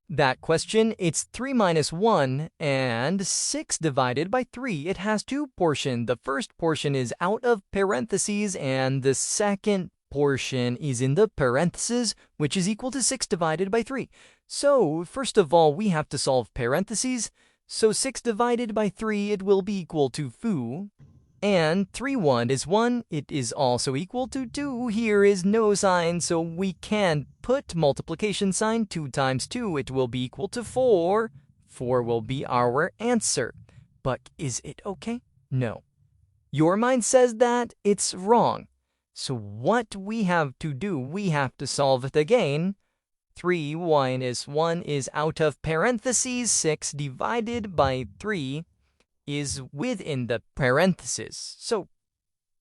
that question, it's 3 minus 1 and 6 divided by 3. It has two portions. The first portion is out of parentheses, and the second portion is in the parentheses, which is equal to 6 divided by 3. So, first of all, we have to solve parentheses. So 6 divided by 3, it will be equal to foo. And 3 1 is 1. It is also equal to 2. Here is no sign, so we can put multiplication sign. 2 times 2, it will be equal to 4. 4 will be our answer. But is it okay? No. Your mind says that it's wrong. So what we have to do, we have to solve it again. 3 minus 1 is out of parentheses. 6 divided by 3 is within the parentheses. So,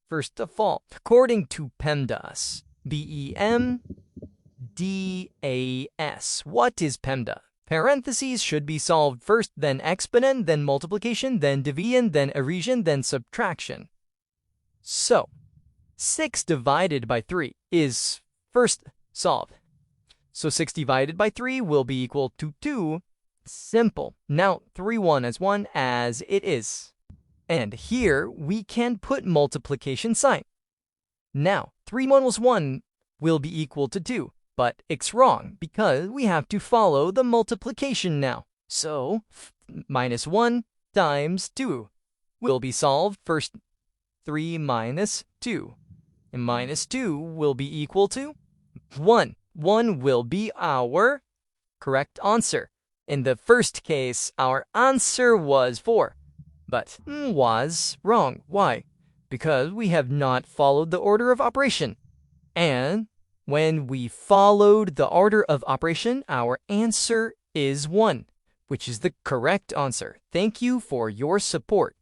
first of all, according to PEMDAS, PEMDAS, what is PEMDAS? Parentheses should be solved first, then exponent, then multiplication, then division, then addition, then subtraction. So, 6 divided by 3 is first solved. So 6 divided by 3 will be equal to 2. Simple. Now 3 1 is 1 as it is. And here we can put multiplication sign. Now 3 minus 1 will be equal to 2. But it's wrong because we have to follow the multiplication now. So minus 1 times 2 will be solved. First 3 minus 2. And minus 2 will be equal to 1. 1 will be our correct answer. In the first case, our answer was 4, but was wrong. Why? Because we have not followed the order of operation. And when we followed the order of operation, our answer is 1, which is the correct answer. Thank you for your support.